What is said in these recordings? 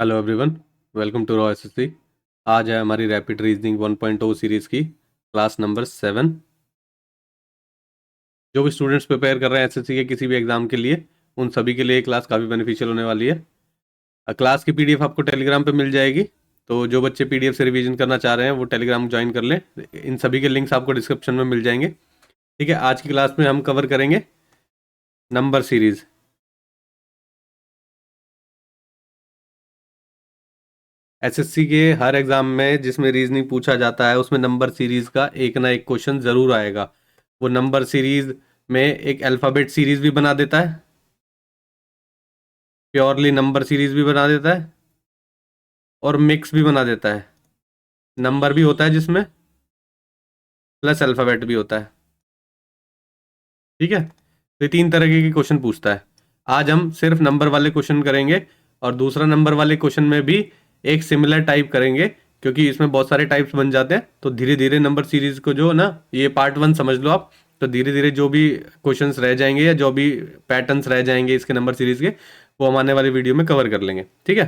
Hello everyone, welcome to Raw SSC. आज है हमारी रैपिड रीजनिंग 1.0 सीरीज़ की क्लास नंबर 7। जो भी स्टूडेंट्स प्रिपेयर कर रहे हैं एसएससी के किसी भी एग्जाम के लिए, उन सभी के लिए ये क्लास काफ़ी बेनिफिशियल होने वाली है। क्लास की पीडीएफ आपको टेलीग्राम पे मिल जाएगी, तो जो बच्चे पीडीएफ से रिवीजन करना चाह रहे हैं वो टेलीग्राम ज्वाइन कर लें। इन सभी के लिंक्स आपको डिस्क्रिप्शन में मिल जाएंगे। ठीक है, आज की क्लास में हम कवर करेंगे नंबर सीरीज़। एसएससी के हर एग्जाम में जिसमें रीजनिंग पूछा जाता है उसमें नंबर सीरीज का एक ना एक क्वेश्चन जरूर आएगा। वो नंबर सीरीज में एक अल्फ़ाबेट सीरीज भी बना देता है, प्योरली नंबर सीरीज भी बना देता है, और मिक्स भी बना देता है। नंबर भी होता है जिसमें प्लस अल्फ़ाबेट भी होता है। ठीक है, तो ये तीन तरह के क्वेश्चन पूछता है। आज हम सिर्फ नंबर वाले क्वेश्चन करेंगे, और दूसरा नंबर वाले क्वेश्चन में भी एक सिमिलर टाइप करेंगे, क्योंकि इसमें बहुत सारे टाइप्स बन जाते हैं। तो धीरे धीरे नंबर सीरीज को जो ना, ये पार्ट 1 समझ लो आप। तो धीरे धीरे जो भी क्वेश्चंस रह जाएंगे या जो भी पैटर्न्स रह जाएंगे इसके नंबर सीरीज के, वो हम आने वाली वीडियो में कवर कर लेंगे। ठीक है,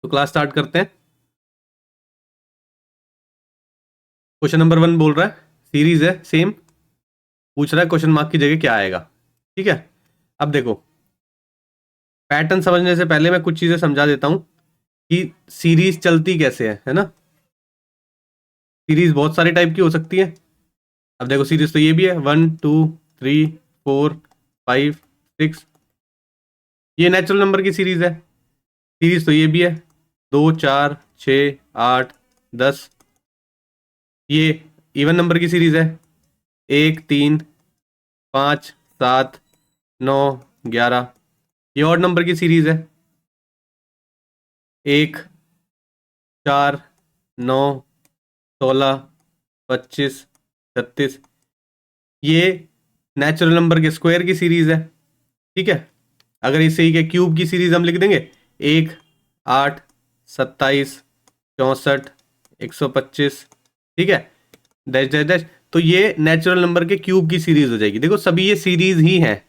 तो क्लास स्टार्ट करते हैं। क्वेश्चन नंबर 1 बोल रहा है, सीरीज है सेम, पूछ रहा है क्वेश्चन मार्क की जगह क्या आएगा। ठीक है, अब देखो, पैटर्न समझने से पहले मैं कुछ चीजें समझा देता हूं कि सीरीज चलती कैसे है ना। सीरीज बहुत सारे टाइप की हो सकती है। अब देखो, सीरीज तो ये भी है, 1 2 3 4 5 6। ये नेचुरल नंबर की सीरीज है। सीरीज तो ये भी है, 2 4 6 8 10। ये इवन नंबर की सीरीज है, 1 3 5 7 9 11। ये ऑड नंबर की सीरीज है, 1 4 9 16 25 36। ये नेचुरल नंबर के स्क्वायर की सीरीज है। ठीक है, अगर इसे ही के क्यूब की सीरीज हम लिख देंगे, 1 8 27 64 125। ठीक है, डैश डैश डैश। तो ये नेचुरल नंबर के क्यूब की सीरीज हो जाएगी। देखो, सभी ये सीरीज ही है,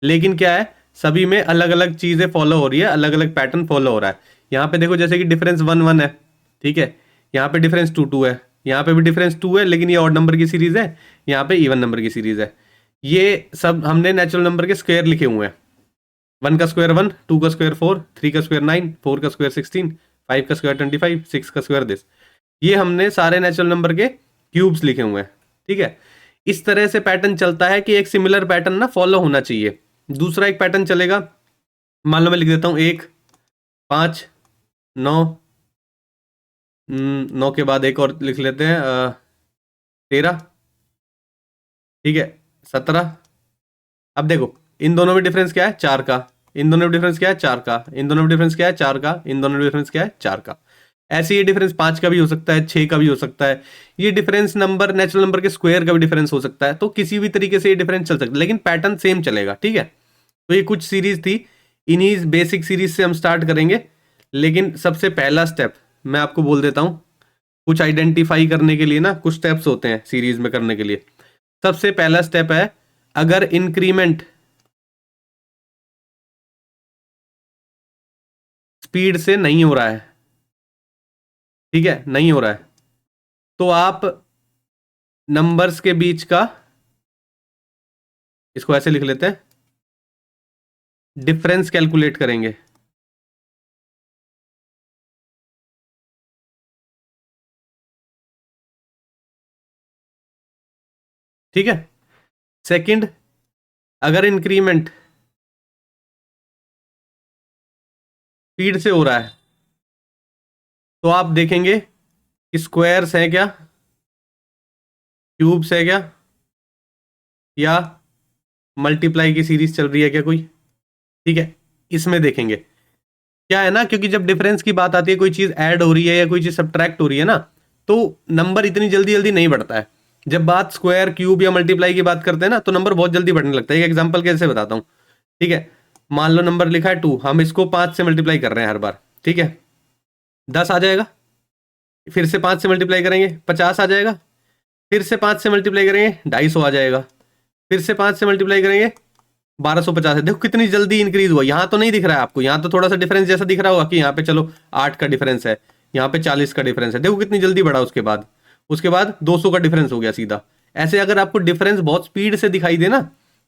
लेकिन क्या है, सभी में अलग अलग चीजें फॉलो हो रही है, अलग अलग पैटर्न फॉलो हो रहा है। यहाँ पे देखो, जैसे कि डिफरेंस 1 1 है। ठीक है, यहाँ पे डिफरेंस 2 2 है, यहाँ पे भी डिफरेंस 2 है, लेकिन ये ऑड नंबर की सीरीज है, यहाँ पे इवन नंबर की सीरीज है। ये सब हमने नेचुरल नंबर के स्क्वायर लिखे हुए हैं। 1 का स्क्वायर 1, 2 का स्क्वायर 4, 3 का स्क्वायर 9, 4 का स्क्वायर 16, 5 का स्क्वायर 25, 6 का स्क्वायर दिस। ये हमने सारे नेचुरल नंबर के क्यूब्स लिखे हुए हैं। ठीक है, इस तरह से पैटर्न चलता है कि एक सिमिलर पैटर्न ना फॉलो होना चाहिए। दूसरा एक पैटर्न चलेगा, मान लो मैं लिख देता हूं 1 5 9। 9 के बाद एक और लिख लेते हैं, 13। ठीक है, 17। अब देखो, इन दोनों में डिफरेंस क्या है, 4 का। इन दोनों में डिफरेंस क्या है, 4 का। इन दोनों में डिफरेंस क्या है, 4 का। इन दोनों में डिफरेंस क्या है, 4 का। ऐसे ये डिफरेंस 5 का भी हो सकता है, 6 का भी हो सकता है। ये डिफरेंस नंबर नेचुरल नंबर के स्क्वायर का भी डिफरेंस हो सकता है। तो किसी भी तरीके से ये डिफरेंस चल सकता है, लेकिन पैटर्न सेम चलेगा। ठीक है, तो ये कुछ सीरीज थी, इन्हीं बेसिक सीरीज से हम स्टार्ट करेंगे। लेकिन सबसे पहला स्टेप मैं आपको बोल देता हूं, कुछ आइडेंटिफाई करने के लिए ना कुछ स्टेप्स होते हैं सीरीज में करने के लिए। सबसे पहला स्टेप है, अगर इंक्रीमेंट स्पीड से नहीं हो रहा है, ठीक है, नहीं हो रहा है, तो आप नंबर्स के बीच का, इसको ऐसे लिख लेते हैं, डिफरेंस कैलकुलेट करेंगे। ठीक है, सेकंड, अगर इंक्रीमेंट स्पीड से हो रहा है तो आप देखेंगे कि स्क्वायर्स है क्या, क्यूब्स है क्या, या मल्टीप्लाई की सीरीज चल रही है क्या कोई। ठीक है, इसमें देखेंगे। क्या है ना, क्योंकि जब डिफरेंस की बात आती है, कोई चीज ऐड हो रही है या कोई चीज सब्ट्रैक्ट हो रही है ना, तो नंबर इतनी जल्दी जल्दी नहीं बढ़ता है। जब बात स्क्वायर क्यूब या मल्टीप्लाई की बात करते हैं ना, तो नंबर बहुत जल्दी बढ़ने लगता है। एक एग्जांपल कैसे बताता हूं। ठीक है, मान लो नंबर लिखा है 2, हम इसको 5 से मल्टीप्लाई कर रहे हैं हर बार। ठीक है, 10 आ जाएगा। फिर से 5 से मल्टीप्लाई करेंगे, 50 आ जाएगा। फिर से 5 से मल्टीप्लाई करेंगे, 250 आ जाएगा। फिर से 5 से मल्टीप्लाई करेंगे, 1250 है। देखो कितनी जल्दी इंक्रीज हुआ। यहाँ तो नहीं दिख रहा है आपको, यहाँ तो थोड़ा सा डिफरेंस जैसा दिख रहा होगा कि यहाँ पे चलो 8 का डिफरेंस है, यहाँ पे 40 का डिफरेंस है। देखो कितनी जल्दी बढ़ा, उसके बाद 200 का डिफरेंस हो गया सीधा। ऐसे अगर आपको डिफरेंस बहुत स्पीड से दिखाई दे ना,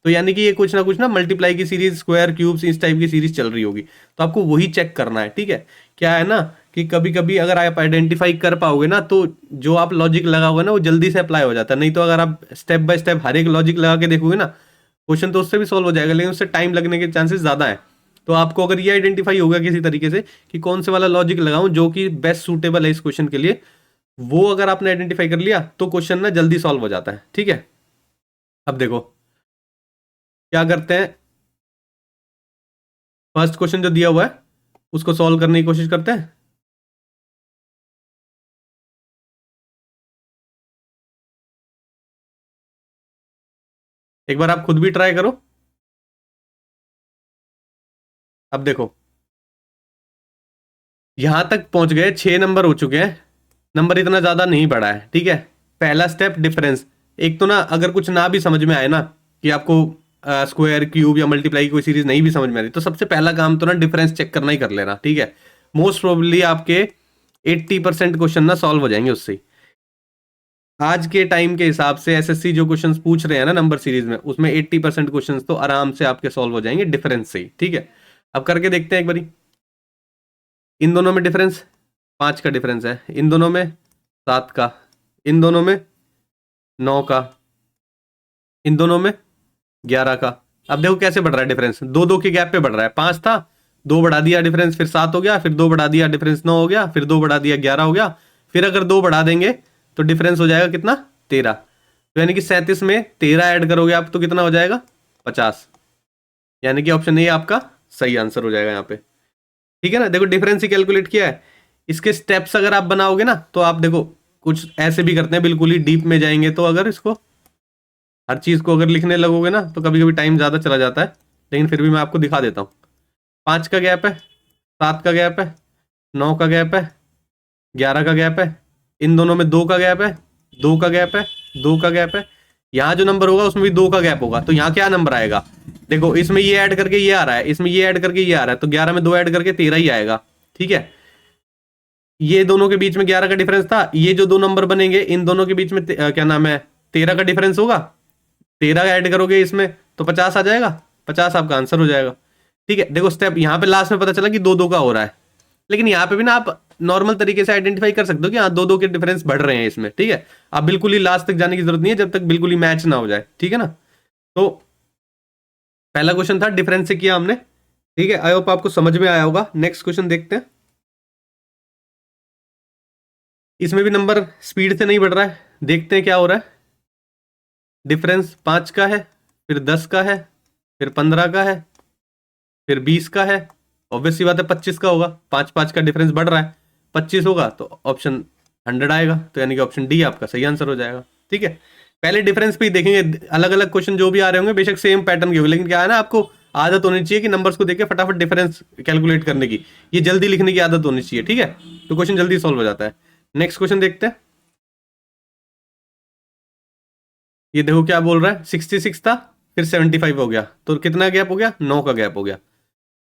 तो यानी कि ये कुछ ना मल्टीप्लाई की सीरीज, स्क्वायर, क्यूब्स, इस टाइप की सीरीज चल रही होगी। तो आपको वही चेक करना है, ठीक है। क्या है ना कि कभी कभी अगर आप आइडेंटिफाई कर पाओगे ना, तो जो आप लॉजिक लगाओगे ना वो जल्दी से अप्लाई हो जाता है। नहीं तो अगर आप स्टेप बाय स्टेप हर एक लॉजिक लगा के देखोगे ना, क्वेश्चन तो उससे भी सॉल्व हो जाएगा, लेकिन उससे टाइम लगने के चांसेस ज्यादा है। तो आपको अगर ये आइडेंटिफाई होगा किसी तरीके से कि कौन से वाला लॉजिक लगाऊं जो कि बेस्ट सूटेबल है इस क्वेश्चन के लिए, वो अगर आपने आइडेंटिफाई कर लिया तो क्वेश्चन ना जल्दी सॉल्व हो जाता है, ठीक है। अब देखो क्या करते हैं, फर्स्ट क्वेश्चन जो दिया हुआ है उसको सॉल्व करने की कोशिश करते हैं। एक बार आप खुद भी ट्राई करो। अब देखो यहां तक पहुंच गए, 6 नंबर हो चुके हैं, नंबर इतना ज्यादा नहीं बढ़ा है, ठीक है। पहला स्टेप डिफरेंस। एक तो ना अगर कुछ ना भी समझ में आए ना, कि आपको स्क्वायर, क्यूब या मल्टीप्लाई की कोई सीरीज नहीं भी समझ में आ रही, तो सबसे पहला काम तो ना डिफरेंस चेक करना ही कर लेना, ठीक है। मोस्ट प्रोबेबली आपके 80% क्वेश्चन ना सॉल्व हो जाएंगे उससे। आज के टाइम के हिसाब से एसएससी जो क्वेश्चंस पूछ रहे हैं ना नंबर सीरीज में, उसमें 80% क्वेश्चंस तो आराम से आपके सॉल्व हो जाएंगे डिफरेंस से ही, ठीक है। अब करके देखते हैं एक बारी। इन दोनों में डिफरेंस 5 का डिफरेंस है, इन दोनों में 7 का, इन दोनों में 9 का, इन दोनों में 11 का। अब देखो कैसे बढ़ रहा है डिफरेंस, दो दो के गैप पे बढ़ रहा है। 5 था, 2 बढ़ा दिया डिफरेंस, फिर 7 हो गया, फिर 2 बढ़ा दिया डिफरेंस 9 हो गया, फिर 2 बढ़ा दिया 11 हो गया, फिर अगर 2 बढ़ा देंगे तो डिफरेंस हो जाएगा कितना, 13। तो यानी कि 37 में 13 ऐड करोगे आप तो कितना हो जाएगा, 50। यानी कि ऑप्शन ए आपका सही आंसर हो जाएगा यहाँ पे, ठीक है ना। देखो डिफरेंस ही कैलकुलेट किया है। इसके स्टेप्स अगर आप बनाओगे ना, तो आप देखो कुछ ऐसे भी करते हैं, बिल्कुल ही डीप में जाएंगे। तो अगर इसको हर चीज को अगर लिखने लगोगे ना, तो कभी कभी टाइम ज्यादा चला जाता है, लेकिन फिर भी मैं आपको दिखा देता हूँ। 5 का गैप है, 7 का गैप है, 9 का गैप है, 11 का गैप है, इन दोनों में 2 का गैप है, 2 का गैप है, 2 का गैप है। यहाँ जो नंबर होगा उसमें भी 2 का गैप होगा, तो यहाँ क्या नंबर आएगा, देखो इसमें ये ऐड करके ये आ रहा है, इसमें ये ऐड करके ये आ रहा है, तो 11 में 2 ऐड करके 13 ही आएगा, ठीक है। ये दोनों के बीच में 11 का डिफरेंस था, ये जो दो नंबर बनेंगे इन दोनों के बीच में क्या नाम है, 13 का डिफरेंस होगा। 13 ऐड करोगे इसमें तो 50 आ जाएगा, 50 आपका आंसर हो जाएगा, ठीक है। देखो स्टेप यहाँ पे लास्ट में पता चला कि दो दो का हो रहा है, लेकिन यहाँ पे भी ना आप नॉर्मल तरीके से आइडेंटिफाई कर सकते हो कि हाँ दो दो के डिफरेंस बढ़ रहे हैं इसमें, ठीक है। आप बिल्कुल ही लास्ट तक जाने की जरूरत नहीं है जब तक बिल्कुल ही मैच ना हो जाए, ठीक है ना। तो पहला क्वेश्चन था डिफरेंस से किया हमने, ठीक है। आई होप आपको समझ में आया होगा। नेक्स्ट क्वेश्चन देखते हैं। इसमें भी नंबर स्पीड से नहीं बढ़ रहा है, देखते हैं क्या हो रहा है। डिफरेंस 5 का है, फिर 10 का है, फिर 15 का है, फिर 20 का है। ऑब्वियसली बात है 25 का होगा, 5 5 का डिफरेंस बढ़ रहा है, 25 होगा तो ऑप्शन 100 आएगा, तो यानी कि ऑप्शन डी आपका सही आंसर हो जाएगा, ठीक है। पहले डिफरेंस पे ही देखेंगे, अलग अलग क्वेश्चन जो भी आ रहे होंगे बेशक सेम पैटर्न के होंगे, लेकिन क्या है ना आपको आदत होनी चाहिए कि नंबर्स को देख के फटाफट डिफरेंस कैलकुलेट करने की, ये जल्दी लिखने की आदत होनी चाहिए, ठीक है। तो क्वेश्चन जल्दी सॉल्व हो जाता है। नेक्स्ट क्वेश्चन देखते हैं। ये देखो क्या बोल रहा है, 66 था, फिर 75 हो गया, तो कितना गैप हो गया, 9 का गैप हो गया।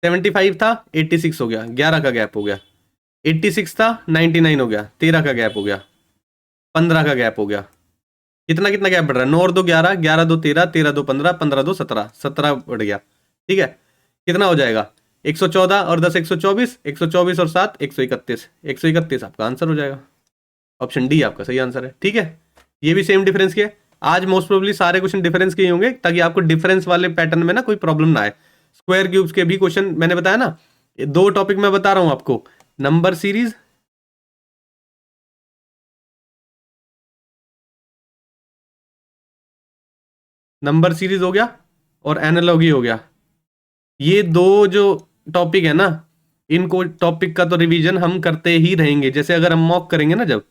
75 था, 86 हो गया, 11 का गैप हो गया। 86 था, 99 हो गया, 13 का गैप हो गया, 15 का गैप हो गया। कितना कितना गैप बढ़ रहा है, 9 और 2 11, 11 2 13, 13 2 15, 15 2 17, 17 बढ़ गया, ठीक है। कितना हो जाएगा, 114 और 10 124, 124 और 7 131, 131 आपका आंसर हो जाएगा। ऑप्शन डी आपका सही आंसर है, ठीक है। ये भी सेम डिफरेंस के है। आज मोस्ट प्रोबेबली सारे क्वेश्चन डिफरेंस के ही होंगे, ताकि आपको डिफरेंस वाले पैटर्न में ना कोई प्रॉब्लम ना आए। स्क्वायर क्यूब्स के भी क्वेश्चन मैंने बताया ना, ये दो टॉपिक मैं बता रहा हूं आपको, नंबर सीरीज, नंबर सीरीज हो गया और एनालॉगी हो गया। ये दो जो टॉपिक है ना, इनको टॉपिक का तो रिवीजन हम करते ही रहेंगे। जैसे अगर हम मॉक करेंगे ना जब,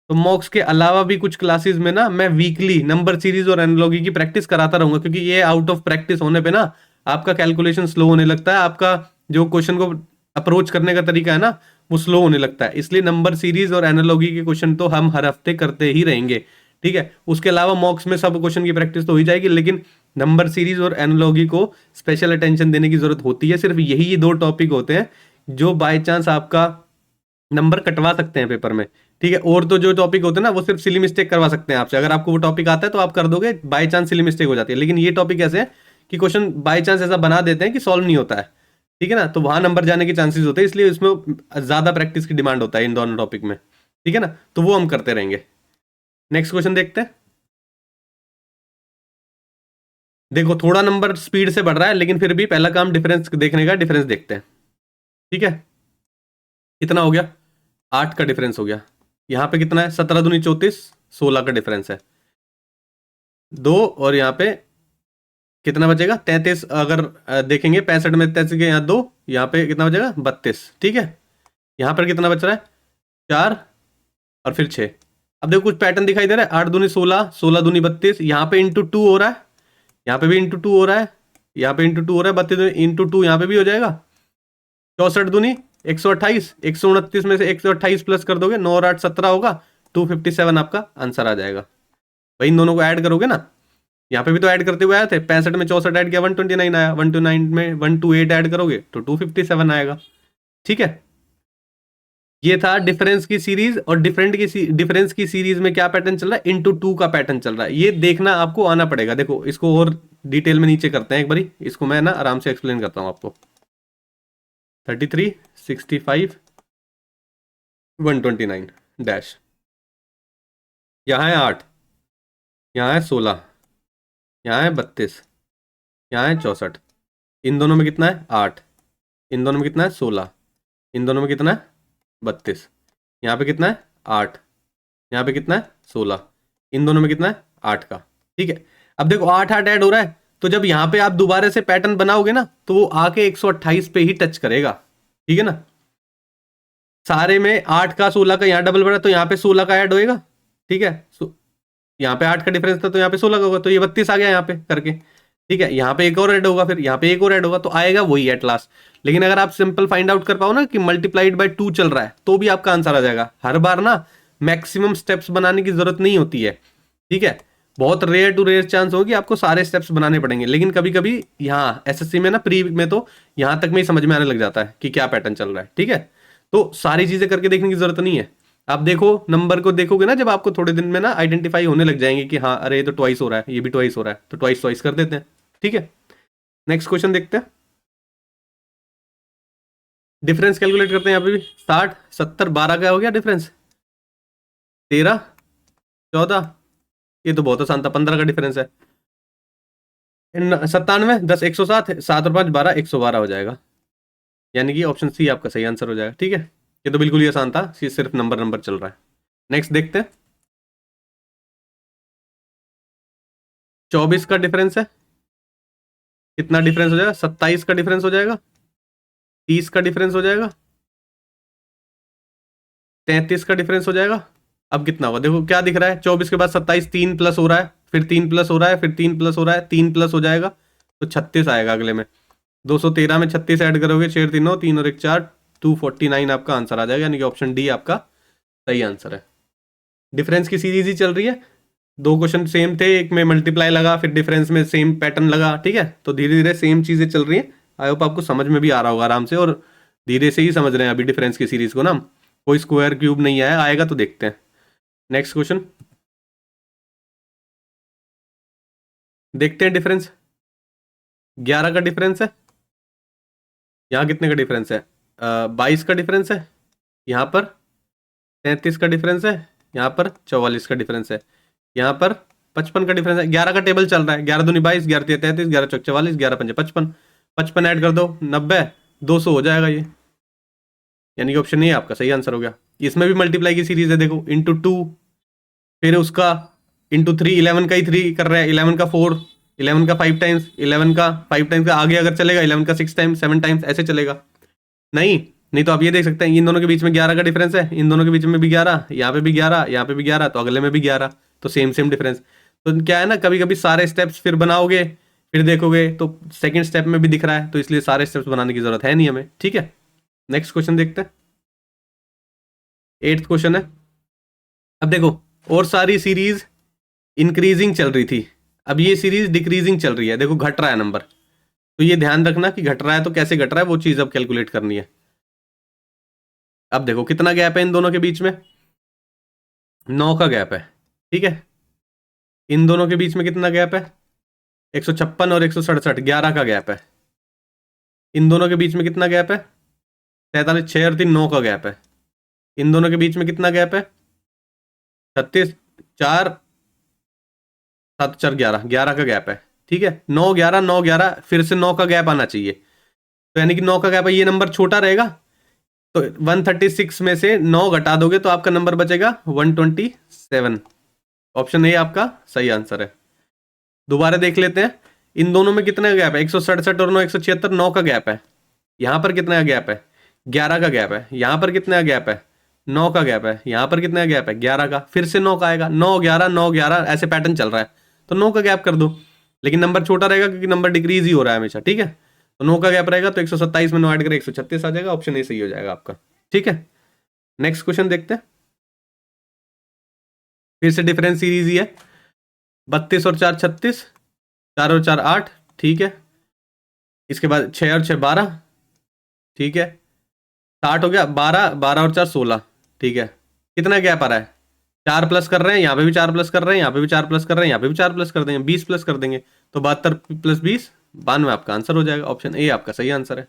तो मॉक्स के अलावा भी कुछ क्लासेस में ना मैं वीकली नंबर सीरीज और एनालॉगी की प्रैक्टिस कराता रहूंगा, क्योंकि ये आउट ऑफ प्रैक्टिस होने पे ना आपका कैलकुलेशन स्लो होने लगता है, आपका जो क्वेश्चन को अप्रोच करने का तरीका है ना वो स्लो होने लगता है। इसलिए नंबर सीरीज और एनालॉगी के क्वेश्चन तो हम हर हफ्ते करते ही रहेंगे, ठीक है। उसके अलावा मॉक्स में सब क्वेश्चन की प्रैक्टिस तो हो ही जाएगी, लेकिन नंबर सीरीज और एनालॉगी को स्पेशल अटेंशन देने की जरूरत होती है। सिर्फ यही 2 टॉपिक होते हैं जो बाय चांस आपका नंबर कटवा सकते हैं पेपर में, ठीक है। और तो जो टॉपिक होते हैं ना वो सिर्फ सिली मिस्टेक करवा सकते हैं आपसे। अगर आपको वो टॉपिक आता है तो आप कर दोगे, बाय चांस सिली मिस्टेक हो जाती है। लेकिन ये टॉपिक ऐसे है कि क्वेश्चन बाय चांस ऐसा बना देते हैं कि सॉल्व नहीं होता है, ठीक है ना। तो वहां नंबर जाने के चांसेस होते हैं, इसलिए इसमें ज्यादा प्रैक्टिस की डिमांड होता है इन दोनों टॉपिक में, ठीक है ना। तो वो हम करते रहेंगे। नेक्स्ट क्वेश्चन देखते हैं। देखो थोड़ा नंबर स्पीड से बढ़ रहा है, लेकिन फिर भी पहला काम डिफरेंस देखने का, डिफरेंस देखते हैं, ठीक है। कितना हो गया? 8 का डिफरेंस हो गया। यहाँ पे कितना है? 17 दूनी 34, 16 का डिफरेंस है। 2 और यहाँ पे कितना बचेगा? 33। अगर देखेंगे 65 में 33 के यहाँ 2, यहाँ पे कितना बचेगा? 32, ठीक है। यहाँ पर कितना बच रहा है? 4 और फिर 6। अब देखो कुछ पैटर्न दिखाई दे रहा है। 8 दूनी 16, 16 दूनी 32, यहाँ पे इंटू 2 हो रहा है, यहाँ पे भी इंटू 2 हो रहा है, यहाँ पे इंटू 2 हो रहा है, 32 इंटू 2 यहाँ पे भी हो जाएगा। 64 दूनी 128, 129 में से 128 प्लस कर दोगे, 9 और 8 17 होगा, 257 आपका आंसर आ जाएगा। भाई इन दोनों को ऐड करोगे ना, यहाँ पे भी तो ऐड करते हुए आए थे। 65 में 64 ऐड किया 129 आया, 129 में 128 ऐड करोगे तो 257 आएगा, ठीक है। ये था डिफरेंस की सीरीज। और डिफरेंस की सीरीज में क्या पैटर्न चल रहा है? इंटू 2 का पैटर्न चल रहा है। ये देखना आपको आना पड़ेगा। देखो इसको और डिटेल में नीचे करते हैं एक बारी, इसको मैं ना आराम से एक्सप्लेन करता हूं आपको। 33, 65, 129 डैश, यहाँ है 8, यहाँ है 16, यहाँ है 32, यहाँ है 64। इन दोनों में कितना है? 8। इन दोनों में कितना है? 16। इन दोनों में कितना है? 32। यहाँ पे कितना है? 8। यहाँ पे कितना है? 16। इन दोनों में कितना है? 8 का, ठीक है। अब देखो 8 8 ऐड हो रहा है, तो जब यहाँ पे आप दोबारा से पैटर्न बनाओगे ना तो वो आके 128 पे ही टच करेगा, ठीक है ना। सारे में 8 का 16 का यहाँ डबल बढ़ा तो यहाँ पे 16 का ऐड होएगा, ठीक है। यहाँ पे 8 का डिफरेंस था तो यहाँ पे 16 का होगा, तो ये 32 आ गया यहाँ पे करके, ठीक है। यहाँ पे एक और ऐड होगा, फिर यहाँ पे एक और ऐड होगा, तो आएगा वही एट लास्ट। लेकिन अगर आप सिंपल फाइंड आउट कर पाओ ना कि मल्टीप्लाइड बाय 2 चल रहा है, तो भी आपका आंसर आ जाएगा। हर बार ना मैक्सिमम स्टेप्स बनाने की जरूरत नहीं होती है, ठीक है। बहुत रेयर टू रेयर चांस होगी आपको सारे स्टेप्स बनाने पड़ेंगे, लेकिन कभी कभी यहाँ एसएससी में ना प्री में तो यहाँ तक में ही समझ में आने लग जाता है कि क्या पैटर्न चल रहा है, ठीक है। तो सारी चीजें करके देखने की जरूरत नहीं है। आप देखो नंबर को देखोगे ना, जब आपको थोड़े दिन में ना आइडेंटिफाई होने लग जाएंगे कि हाँ अरे ये तो ट्वाइस हो रहा है, ये भी ट्वाइस हो रहा है, तो ट्वाइस ट्वाइस कर देते हैं, ठीक है। नेक्स्ट क्वेश्चन देखते हैं। डिफरेंस कैलकुलेट करते हैं। यहाँ पे भी 60 70 12 का हो गया डिफरेंस, 13 14, ये तो बहुत आसान था, 15 का डिफरेंस है। 97 10 107, 7 और 5 12, 112 हो जाएगा। यानी कि ऑप्शन सी आपका सही आंसर हो जाएगा, ठीक है। ये तो बिल्कुल ही आसान था, सिर्फ नंबर नंबर चल रहा है। नेक्स्ट देखते हैं। 24 का डिफरेंस है, कितना डिफरेंस हो जाएगा? 27 का डिफरेंस हो जाएगा, 30 का डिफरेंस हो जाएगा, 33 का डिफरेंस हो जाएगा। अब कितना होगा? देखो क्या दिख रहा है, 24 के बाद 27, 3 प्लस हो रहा है, फिर 3 प्लस हो रहा है, फिर 3 प्लस हो रहा है, 3 प्लस हो जाएगा, तो 36 आएगा अगले में। 213 में 36 ऐड करोगे, 6 3 9, 3 और 1 4, 249 आपका आंसर आ जाएगा। यानी कि ऑप्शन डी आपका सही आंसर है। डिफरेंस की सीरीज ही चल रही है, 2 क्वेश्चन सेम थे, एक में मल्टीप्लाई लगा, फिर डिफरेंस में सेम पैटर्न लगा, ठीक है। तो धीरे धीरे सेम चीजें चल रही हैं। आई होप आपको समझ में भी आ रहा होगा आराम से, और धीरे से ही समझ रहे हैं अभी डिफरेंस की सीरीज को ना। कोई स्क्वायर क्यूब नहीं आया, आएगा तो देखते हैं। नेक्स्ट क्वेश्चन देखते हैं। डिफरेंस 11 का डिफरेंस है, यहाँ कितने का डिफरेंस है? 22 का डिफरेंस है, यहाँ पर 33 का डिफरेंस है, यहाँ पर 44 का डिफरेंस है, यहाँ पर 55 का डिफरेंस है। 11 का टेबल चल रहा है, 11 दूनी 22, 11 तिया 33, 11 चौक 44, 11 पंजे 55, 55 ऐड कर दो 90, 200 हो जाएगा ये। यानी कि ऑप्शन नहीं है आपका सही आंसर हो गया। इसमें भी मल्टीप्लाई की सीरीज है, देखो इंटू 2, फिर उसका इंटू 3, 11 का ही 3 कर रहा है, 11 का 4, 11 का 5 टाइम्स, 11 का 5 टाइम्स का आगे अगर चलेगा 11 का 6 टाइम्स, 7 टाइम्स ऐसे चलेगा। नहीं तो आप ये देख सकते हैं इन दोनों के बीच में 11 का डिफरेंस है, इन दोनों के बीच में भी 11, यहाँ पे भी 11, यहाँ पे भी 11, तो अगले में भी 11, तो सेम सेम डिफरेंस। तो क्या है ना, कभी कभी सारे स्टेप्स फिर बनाओगे, फिर देखोगे तो सेकंड स्टेप में भी दिख रहा है, तो इसलिए सारे स्टेप्स बनाने की जरूरत है नहीं हमें, ठीक है। नेक्स्ट क्वेश्चन देखते हैं। 8th क्वेश्चन है। अब देखो और सारी सीरीज इंक्रीजिंग चल रही थी, अब ये सीरीज डिक्रीजिंग चल रही है, देखो घट रहा है नंबर, तो ये ध्यान रखना कि घट रहा है तो कैसे घट रहा है वो चीज़ अब कैलकुलेट करनी है। अब देखो कितना गैप है इन दोनों के बीच में, 9 का गैप है, ठीक है। इन दोनों के बीच में कितना गैप है, 156 और 167, 11 का गैप है। इन दोनों के बीच में कितना गैप है, 43, 6 और 3, 9 का गैप है। इन दोनों के बीच में कितना गैप है, 36, 4, 7, 4, 11, 11 का गैप है, ठीक है। 9, 11, 9, 11, फिर से 9 का गैप आना चाहिए, तो यानी कि 9 का गैप है, ये नंबर छोटा रहेगा, तो 136 में से 9 घटा दोगे तो आपका नंबर बचेगा 127। ऑप्शन ए आपका सही आंसर है। दोबारा देख लेते हैं, इन दोनों में कितना गैप है, 167 और 9, 176, 9 का गैप है। यहां पर कितना गैप है, 11 का गैप है। यहां पर कितना गैप है, 9 का गैप है। यहां पर कितना गैप है, 11 का, फिर से 9 का आएगा, 9, 11, 9, 11, ऐसे पैटर्न चल रहा है, तो 9 का गैप कर दो, लेकिन नंबर छोटा रहेगा क्योंकि नंबर डिक्रीज ही हो रहा है हमेशा, ठीक है। तो 9 का गैप रहेगा, तो 127 में 9 ऐड करें 136 आ जाएगा, ऑप्शन ए सही हो जाएगा आपका, ठीक है। नेक्स्ट क्वेश्चन देखते हैं, फिर से डिफरेंस सीरीज ही है, 32 और 4, 36, 4 और 4, 8, ठीक है। इसके बाद 6 और 6, 12, ठीक है। 60 हो गया, 12, 12 और 4, 16, ठीक है। कितना गैप आ रहा है, 4 प्लस कर रहे हैं, यहाँ पे भी 4 प्लस कर रहे हैं, यहाँ पे भी 4 प्लस कर रहे हैं, यहाँ पे भी 4 प्लस कर देंगे, 20 प्लस कर देंगे, तो 72 प्लस 20, 92 आपका आंसर हो जाएगा। ऑप्शन ए आपका सही आंसर है,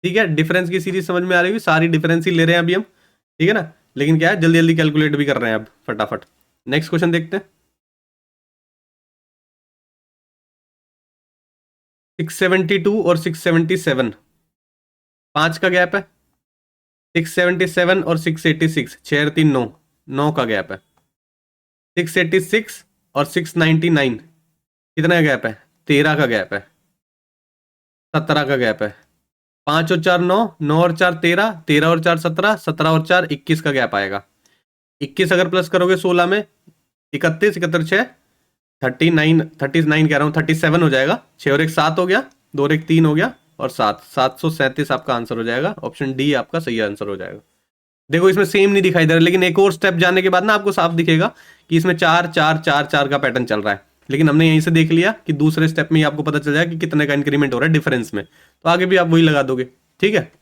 ठीक है। डिफरेंस की सीरीज समझ में आ रही है, सारी डिफरेंस ही ले रहे हैं अभी हम, ठीक है ना, लेकिन क्या है जल्दी जल्दी कैलकुलेट भी कर रहे हैं अब फटाफट। नेक्स्ट क्वेश्चन देखते हैं, 672 और 677, 5 का गैप है। 677 और 686, 6 और 3, 9, 9 का गैप है। 686 और 699, कितना गैप है, 13 का गैप है। 17 का गैप है। 5 और 4, 9, 9 और 4, 13, 13 और 4, 17, 17 और 4, 21 का गैप आएगा। 21 अगर प्लस करोगे 16 में, 31, 31, 6, 39, 39 कह रहा हूँ, 37 हो जाएगा। 6 और 1, 7 हो गया, 2 और 1, 3 हो गया, और 7, 737 आपका आंसर हो जाएगा। ऑप्शन डी आपका सही आंसर हो जाएगा। देखो इसमें सेम नहीं दिखाई दे रहा, लेकिन एक और स्टेप जाने के बाद ना आपको साफ दिखेगा कि इसमें 4, 4, 4, 4 का पैटर्न चल रहा है, लेकिन हमने यहीं से देख लिया कि दूसरे स्टेप में ही आपको पता चल जाएगा कि कितने का इंक्रीमेंट हो रहा है डिफरेंस में, तो आगे भी आप वही लगा दोगे, ठीक है।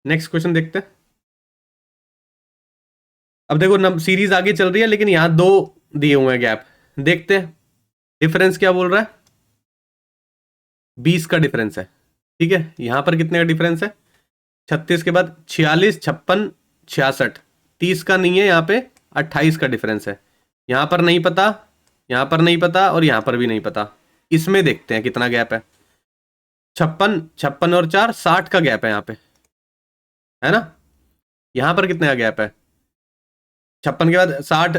नेक्स्ट क्वेश्चन देखते हैं। अब देखो सीरीज आगे चल रही है, लेकिन यहां 2 दिए हुए हैं गैप, देखते हैं डिफरेंस क्या बोल रहा है। 20 का डिफरेंस है, ठीक है। यहां पर कितने का डिफरेंस है, 36 के बाद 46, 56, 66, 30 का नहीं है यहाँ पे, 28 का डिफरेंस है। यहाँ पर नहीं पता, यहाँ पर नहीं पता, और यहाँ पर भी नहीं पता। इसमें देखते हैं कितना गैप है, 56, 56 और 4, 60 का गैप है यहाँ पे, है ना। यहाँ पर कितने का गैप है, 56 के बाद 60,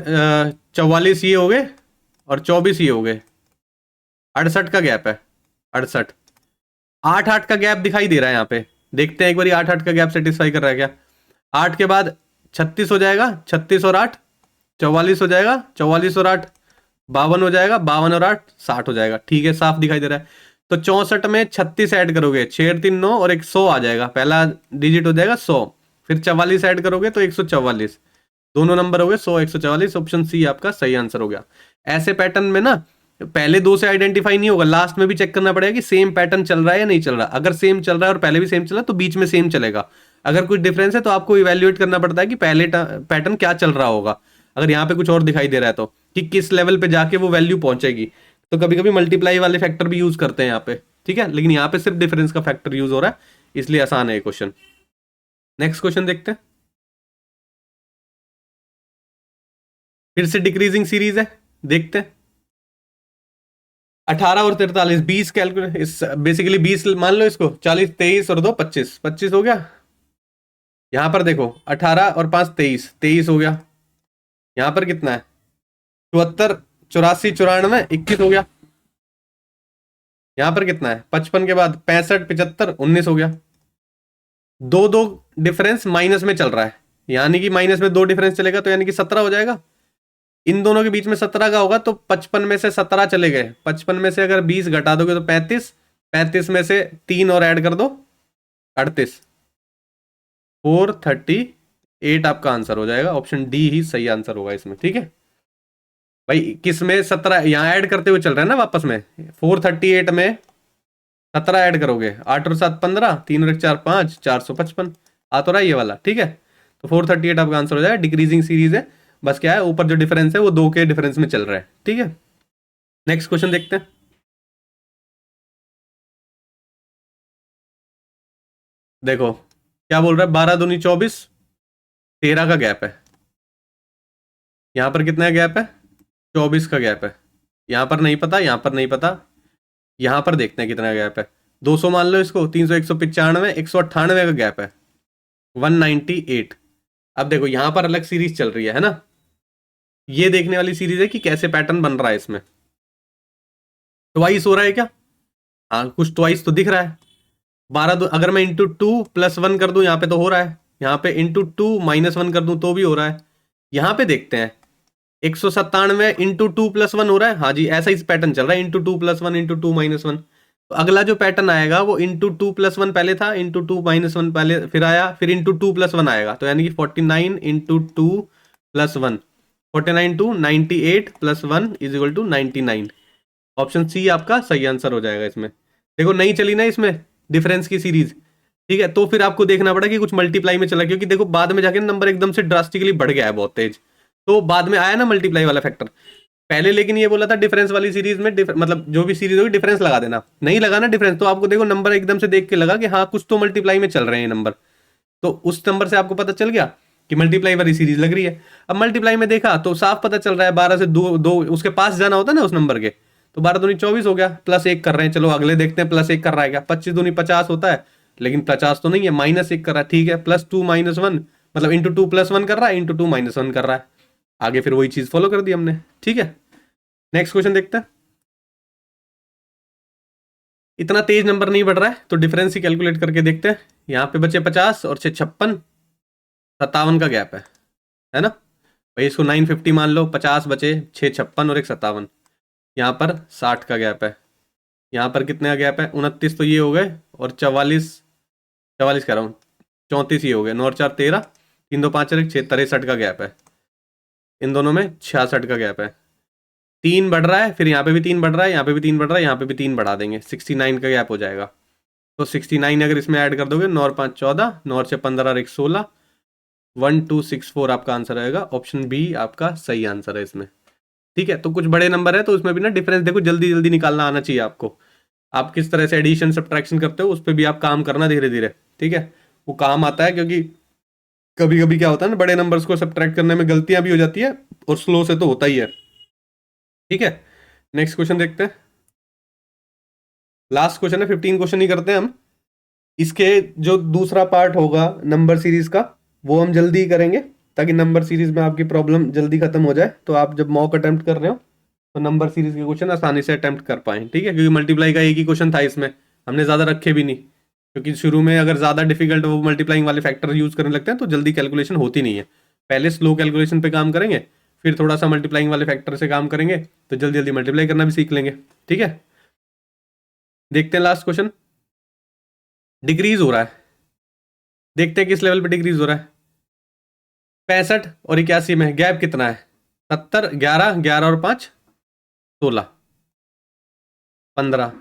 44 ये हो गए, और 24 ये हो गए, 68 का गैप है, 68, 8, 8 का गैप दिखाई दे रहा है यहाँ पे। देखते हैं एक बार 8, 8 का गैप सेटिस्फाई कर रहा है क्या। 8 के बाद 36 हो जाएगा, 36 और 8, 44 हो जाएगा, 44 और 8, 52 हो जाएगा, 52 और 8, 60 हो जाएगा, ठीक है, साफ दिखाई दे रहा है। तो 64 में 36 ऐड करोगे, 6, 3, 9 और 100 आ जाएगा, पहला डिजिट हो जाएगा 100, फिर 44 ऐड करोगे तो 144, दोनों नंबर हो गए 100, 144। ऑप्शन सी आपका सही आंसर हो गया। ऐसे पैटर्न में ना पहले 2 से आइडेंटिफाई नहीं होगा, लास्ट में भी चेक करना पड़ेगा कि सेम पैटर्न चल रहा है या नहीं चल रहा। अगर सेम चल रहा है और पहले भी सेम चल रहा है तो बीच में सेम चलेगा। अगर कुछ डिफरेंस है तो आपको इवेल्युएट करना पड़ता है कि पहले पैटर्न क्या चल रहा होगा, अगर यहाँ पे कुछ और दिखाई दे रहा है तो, कि किस लेवल पे जाके वो वैल्यू पहुंचेगी। तो कभी कभी मल्टीप्लाई वाले फैक्टर भी यूज करते हैं यहाँ पे, ठीक है, लेकिन यहाँ पे सिर्फ डिफरेंस का फैक्टर यूज हो रहा है, इसलिए आसान है ये क्वेश्चन। नेक्स्ट क्वेश्चन देखते हैं, फिर से डिक्रीजिंग सीरीज है, देखते हैं। 18 और 43, 20 कैलकुलेट, बेसिकली 20 मान लो इसको, 40, 23 और 2, 25, 25 हो गया। यहां पर देखो 18 और 5, 23, 23 हो गया। यहां पर कितना है, 74, 84, 94, 21 हो गया। यहां पर कितना है, 55 के बाद 65, 75, 19 हो गया। दो दो डिफरेंस माइनस में चल रहा है, यानी कि माइनस में 2 डिफरेंस चलेगा तो यानी कि 17 हो जाएगा। इन दोनों के बीच में 17 का होगा, तो 55 में से 17 चले गए, 55 में से अगर 20 घटा दोगे तो 35, 35 में से 3 और ऐड कर दो, 38, 438 आपका आंसर हो जाएगा। ऑप्शन डी ही सही आंसर होगा इसमें, ठीक है। भाई किस में 17 यहाँ ऐड करते हुए चल रहा है ना वापस में, 438 में 17 ऐड करोगे, 8 और 7 15, 3 और 1 4 5, 455 आ तो रहा है ये वाला, ठीक है। तो 438 आपका आंसर हो जाएगा, डिक्रीजिंग सीरीज है। बस क्या है, ऊपर जो डिफरेंस है वो 2 के डिफरेंस में चल रहा है, ठीक है। नेक्स्ट क्वेश्चन देखते हैं। देखो क्या बोल रहा है, 12 दूनी 24, 13 का गैप है। यहाँ पर कितना गैप है, 24 का गैप है। यहाँ पर नहीं पता, यहाँ पर नहीं पता, यहाँ पर देखते हैं कितना गैप है। 200 मान लो इसको, 300, 195, 198 का गैप है, 198। अब देखो यहाँ पर अलग सीरीज चल रही है ना, ये देखने वाली सीरीज है कि कैसे पैटर्न बन रहा है इसमें। ट्वाइस हो रहा है क्या, हाँ कुछ ट्वाइस तो दिख रहा है। 12 अगर मैं इंटू 2+1 कर दूं, यहाँ पे तो हो रहा है। यहाँ पे इंटू 2-1 कर दूं तो भी हो रहा है। यहाँ पे देखते हैं, 197 इंटू 2+1 हो रहा है, हाँ जी ऐसा ही पैटर्न चल रहा है, इंटू 2+1 इंटू 2-1। तो अगला जो पैटर्न आएगा वो इंटू 2+1 पहले था, इंटू 2-1 पहले फिर आया, फिर इंटू 2+1 आएगा। तो यानी कि 49 into 2+1, 49 two 98 +1 is equal to 99। Option C आपका सही आंसर हो जाएगा इसमें। देखो नहीं चली ना इसमें डिफरेंस की सीरीज, ठीक है, तो फिर आपको देखना पड़ा कि कुछ मल्टीप्लाई में चला, क्योंकि देखो बाद में जाके नंबर एकदम से ड्रास्टिकली बढ़ गया है बहुत तेज, तो बाद में आया ना मल्टीप्लाई वाला फैक्टर। पहले लेकिन ये बोला था डिफरेंस वाली सीरीज में मतलब जो भी सीरीज होगी डिफरेंस लगा देना, नहीं लगाना डिफरेंस, तो आपको देखो नंबर एकदम से देख के लगा कि हाँ कुछ तो मल्टीप्लाई में चल रहे हैं नंबर, तो उस नंबर से आपको पता चल गया कि मल्टीप्लाई वाली सीरीज लग रही है। अब मल्टीप्लाई में देखा तो साफ पता चल रहा है, 12 से दो उसके पास जाना होता है ना उस नंबर के, तो 12 दूनी 24 हो गया, +1 कर रहे हैं, चलो अगले देखते हैं +1 कर रहा है क्या, 25 दूनी 50 होता है, लेकिन 50 तो नहीं है, -1 कर रहा है, ठीक है, +2-1 मतलब इंटू 2+1 कर रहा है, इंटू 2-1 कर रहा है। आगे फिर वही चीज फॉलो कर दी हमने, ठीक है। नेक्स्ट क्वेश्चन देखते हैं। इतना तेज नंबर नहीं बढ़ रहा है तो डिफरेंस ही कैलकुलेट करके देखते हैं। यहाँ पे बचे 50 और 6 56, 57 का गैप है ना भाई, इसको 950 मान लो, 50 बचे, 6 56 और 1 57, यहाँ पर 60 का गैप है। यहाँ पर कितने का गैप है, 29 तो ये हो गए, और 44, 44 कह रहा हूँ, 34 ये हो गए, 9 और 4 13, 3 2 5 और 1 6, 63 का गैप है। इन दोनों में 66 का गैप है। 3 बढ़ रहा है, फिर यहाँ पे भी 3 बढ़ रहा है, यहाँ पे भी 3 बढ़ रहा है, यहाँ पे भी 3 बढ़ा देंगे, 69 का गैप हो जाएगा। तो 69 अगर इसमें ऐड कर दोगे, 9 और 5 14, 9 और 6 15 और 1 16, 1264 आपका आंसर आएगा। ऑप्शन बी आपका सही आंसर है इसमें, ठीक है। तो कुछ बड़े नंबर है तो उसमें भी ना डिफरेंस देखो जल्दी जल्दी निकालना आना चाहिए आपको। आप किस तरह से एडिशन सब्ट्रैक्शन करते हो उस पर भी आप काम करना धीरे धीरे, ठीक है, वो काम आता है। क्योंकि कभी कभी क्या होता है ना, बड़े नंबर्स को सब्ट्रैक्ट करने में गलतियां भी हो जाती है, और स्लो से तो होता ही है, ठीक है। नेक्स्ट क्वेश्चन देखते हैं, लास्ट क्वेश्चन है, 15 क्वेश्चन ही करते हैं हम। इसके जो दूसरा पार्ट होगा नंबर सीरीज का वो हम जल्दी ही करेंगे, ताकि नंबर सीरीज में आपकी प्रॉब्लम जल्दी खत्म हो जाए, तो आप जब मॉक अटेम्प्ट कर रहे हो तो नंबर सीरीज के क्वेश्चन आसानी से अटेम्प्ट कर पाए, ठीक है। क्योंकि मल्टीप्लाई का एक ही क्वेश्चन था इसमें, हमने ज़्यादा रखे भी नहीं, क्योंकि शुरू में अगर ज़्यादा डिफिकल्ट वो मल्टीप्लाइंग वाले फैक्टर यूज़ करने लगते हैं तो जल्दी कैलकुलेशन होती नहीं है। पहले स्लो कैलकुलेशन पे काम करेंगे, फिर थोड़ा सा मल्टीप्लाइंग वाले फैक्टर से काम करेंगे, तो जल्दी जल्दी मल्टीप्लाई करना भी सीख लेंगे, ठीक है। देखते हैं लास्ट क्वेश्चन, डिक्रीज हो रहा है, देखते हैं किस लेवल पे डिक्रीज हो रहा है। 65 और 81 में गैप कितना है, 70, 11, 11 और 5 16, 15।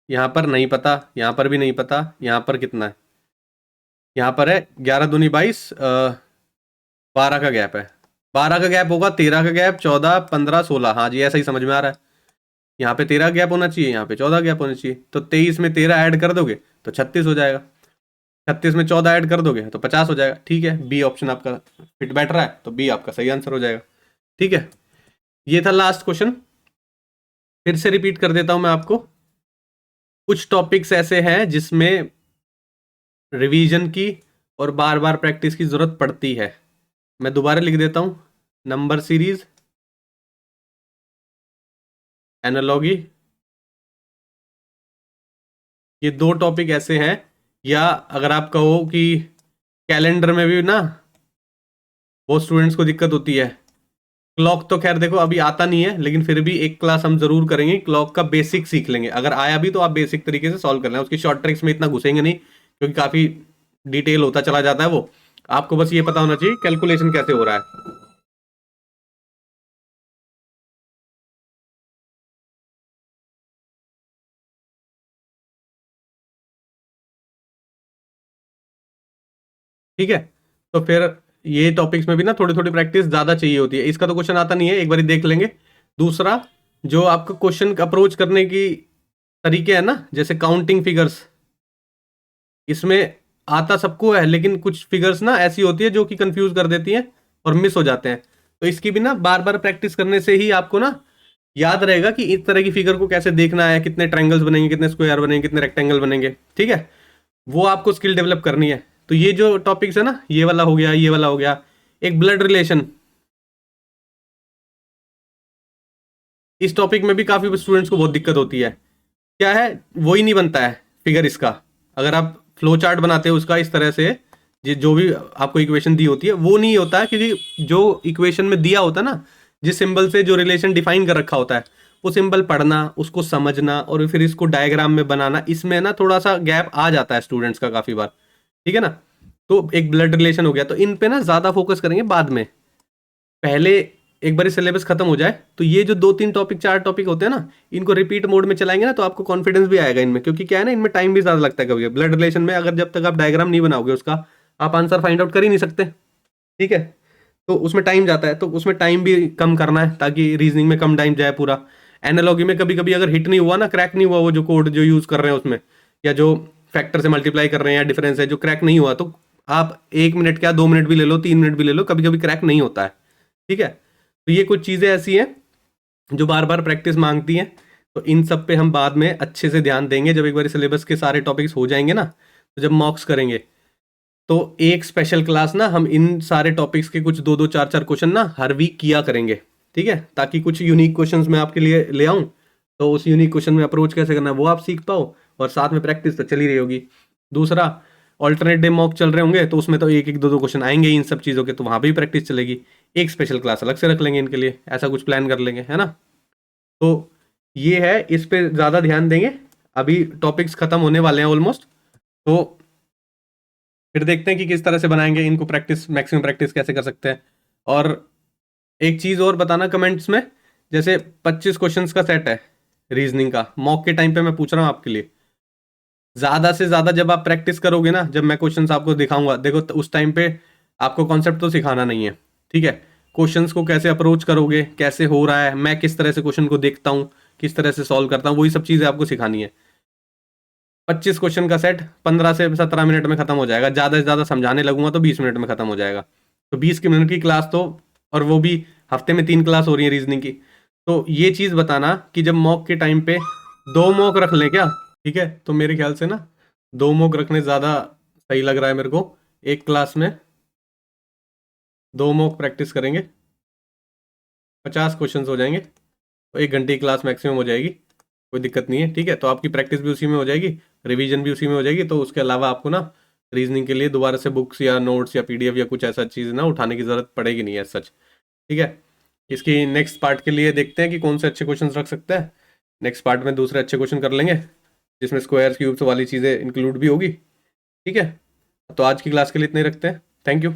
यहाँ पर नहीं पता, यहाँ पर भी नहीं पता, यहाँ पर कितना है, यहाँ पर है 11 दूनी 22, 12 का गैप है, 12 का गैप होगा, 13 का गैप, 14, 15, 16, हाँ जी ऐसा ही समझ में आ रहा है। यहाँ पे 13 गैप होना चाहिए, यहाँ पे 14 गैप होना चाहिए, तो 23 में 13 ऐड कर दोगे तो 36 हो जाएगा, 36 में 14 ऐड कर दोगे तो 50 हो जाएगा, ठीक है। बी ऑप्शन आपका फिट बैठ रहा है, तो बी आपका सही आंसर हो जाएगा, ठीक है। ये था लास्ट क्वेश्चन, फिर से रिपीट कर देता हूं मैं आपको। कुछ टॉपिक्स ऐसे हैं जिसमें रिवीजन की और बार बार प्रैक्टिस की जरूरत पड़ती है। मैं दोबारा लिख देता हूं, नंबर सीरीज, एनालॉगी, ये 2 टॉपिक ऐसे हैं। या अगर आप कहो कि कैलेंडर में भी ना बहुत स्टूडेंट्स को दिक्कत होती है। क्लॉक तो खैर देखो अभी आता नहीं है, लेकिन फिर भी एक क्लास हम जरूर करेंगे, क्लॉक का बेसिक सीख लेंगे। अगर आया भी तो आप बेसिक तरीके से सॉल्व कर लें, उसकी शॉर्ट ट्रिक्स में इतना घुसेंगे नहीं, क्योंकि काफी डिटेल होता चला जाता है वो। आपको बस ये पता होना चाहिए कैलकुलेशन कैसे हो रहा है। ठीक है। तो फिर ये टॉपिक्स में भी ना थोड़ी थोड़ी प्रैक्टिस ज़्यादा चाहिए होती है। इसका तो क्वेश्चन आता नहीं है, एक बार देख लेंगे। दूसरा, जो आपका क्वेश्चन अप्रोच करने की तरीके है ना, जैसे काउंटिंग फिगर्स, इसमें आता सबको है, लेकिन कुछ फिगर्स ना ऐसी होती है जो कि कंफ्यूज कर देती हैं और मिस हो जाते हैं। तो इसकी भी ना बार बार प्रैक्टिस करने से ही आपको ना याद रहेगा कि इस तरह की फिगर को कैसे देखना है, कितने ट्रायंगल्स बनेंगे, कितने स्क्वायर बनेंगे, कितने रेक्टेंगल बनेंगे। ठीक है, वो आपको स्किल डेवलप करनी है। तो ये जो टॉपिक्स है ना, ये वाला हो गया, ये वाला हो गया। एक ब्लड रिलेशन, इस टॉपिक में भी काफी स्टूडेंट्स को बहुत दिक्कत होती है। क्या है, वो ही नहीं बनता है फिगर इसका। अगर आप फ्लो चार्ट बनाते हो उसका इस तरह से, जो भी आपको इक्वेशन दी होती है वो नहीं होता है, क्योंकि जो इक्वेशन में दिया होता है ना, जिस सिंबल से जो रिलेशन डिफाइन कर रखा होता है, वो सिंबल पढ़ना, उसको समझना और फिर इसको डायग्राम में बनाना, इसमें ना थोड़ा सा गैप आ जाता है स्टूडेंट्स का काफी बार। ठीक है ना। तो एक ब्लड रिलेशन हो गया, तो इन पे ना ज्यादा फोकस करेंगे बाद में। पहले एक बार सिलेबस खत्म हो जाए तो ये जो 2-3 टॉपिक 4 टॉपिक होते हैं ना, इनको रिपीट मोड में चलाएंगे ना, तो आपको कॉन्फिडेंस भी आएगा इनमें। क्योंकि क्या है ना, इनमें टाइम भी ज्यादा लगता है कभी। ब्लड रिलेशन में अगर जब तक आप डायग्राम नहीं बनाओगे उसका, आप आंसर फाइंड आउट कर ही नहीं सकते। ठीक है, तो उसमें टाइम जाता है, तो उसमें टाइम भी कम करना है ताकि रीजनिंग में कम टाइम जाए पूरा। एनालॉगी में कभी कभी अगर हिट नहीं हुआ ना, क्रैक नहीं हुआ वो जो कोड जो यूज कर रहे हैं उसमें, या जो फैक्टर से मल्टीप्लाई कर रहे हैं या डिफरेंस है जो क्रैक नहीं हुआ, तो आप 1 मिनट क्या 2 मिनट भी ले लो, 3 मिनट भी ले लो, कभी कभी क्रैक नहीं होता है। ठीक है, तो ये कुछ चीज़ें ऐसी हैं जो बार बार प्रैक्टिस मांगती हैं। तो इन सब पे हम बाद में अच्छे से ध्यान देंगे जब एक बार सिलेबस के सारे टॉपिक्स हो जाएंगे ना, तो जब मॉक्स करेंगे तो एक स्पेशल क्लास ना हम इन सारे टॉपिक्स के कुछ 2-2 4-4 क्वेश्चन ना हर वीक किया करेंगे। ठीक है, ताकि कुछ यूनिक क्वेश्चंस मैं आपके लिए ले आऊं, तो उस यूनिक क्वेश्चन में अप्रोच कैसे करना है वो आप सीख पाओ, और साथ में प्रैक्टिस तो चली रही होगी। दूसरा, ऑल्टरनेट डे मॉक चल रहे होंगे तो उसमें तो एक एक 2-2 क्वेश्चन आएंगे इन सब चीज़ों के, तो वहाँ भी प्रैक्टिस चलेगी। एक स्पेशल क्लास अलग से रख लेंगे इनके लिए, ऐसा कुछ प्लान कर लेंगे, है ना। तो ये है, इस पे ज़्यादा ध्यान देंगे। अभी टॉपिक्स खत्म होने वाले हैं ऑलमोस्ट, तो फिर देखते हैं कि किस तरह से बनाएंगे इनको, प्रैक्टिस मैक्सिमम प्रैक्टिस कैसे कर सकते हैं। और एक चीज़ और बताना कमेंट्स में, जैसे 25 क्वेश्चंस का सेट है रीजनिंग का, मॉक के टाइम पे मैं पूछ रहा हूँ आपके लिए। ज़्यादा से ज़्यादा जब आप प्रैक्टिस करोगे ना, जब मैं क्वेश्चंस आपको दिखाऊंगा, देखो तो उस टाइम पे आपको कॉन्सेप्ट तो सिखाना नहीं है। ठीक है, क्वेश्चंस को कैसे अप्रोच करोगे, कैसे हो रहा है, मैं किस तरह से क्वेश्चन को देखता हूँ, किस तरह से सॉल्व करता हूँ, वही सब चीज़ें आपको सिखानी है। 25 क्वेश्चन का सेट 15 से 17 मिनट में खत्म हो जाएगा, ज़्यादा से ज़्यादा समझाने लगूंगा तो 20 मिनट में खत्म हो जाएगा। तो 20 मिनट की क्लास तो, और वो भी हफ्ते में 3 क्लास हो रही है रीजनिंग की। तो ये चीज़ बताना कि जब मॉक के टाइम पे 2 मॉक रख लें क्या। ठीक है, तो मेरे ख्याल से ना 2 मॉक रखने ज़्यादा सही लग रहा है मेरे को। एक क्लास में 2 मॉक प्रैक्टिस करेंगे, 50 क्वेश्चन हो जाएंगे, तो 1 घंटे की क्लास मैक्सिमम हो जाएगी, कोई दिक्कत नहीं है। ठीक है, तो आपकी प्रैक्टिस भी उसी में हो जाएगी, रिवीजन भी उसी में हो जाएगी। तो उसके अलावा आपको ना रीजनिंग के लिए दोबारा से बुक्स या नोट्स या पीडीएफ या कुछ ऐसा चीज़ ना उठाने की ज़रूरत पड़ेगी नहीं है सच। ठीक है, इसकी नेक्स्ट पार्ट के लिए देखते हैं कि कौन से अच्छे क्वेश्चन रख सकते हैं। नेक्स्ट पार्ट में दूसरे अच्छे क्वेश्चन कर लेंगे जिसमें स्क्वायर क्यूब्स वाली चीज़ें इंक्लूड भी होगी। ठीक है, तो आज की क्लास के लिए इतने ही रखते हैं। Thank you.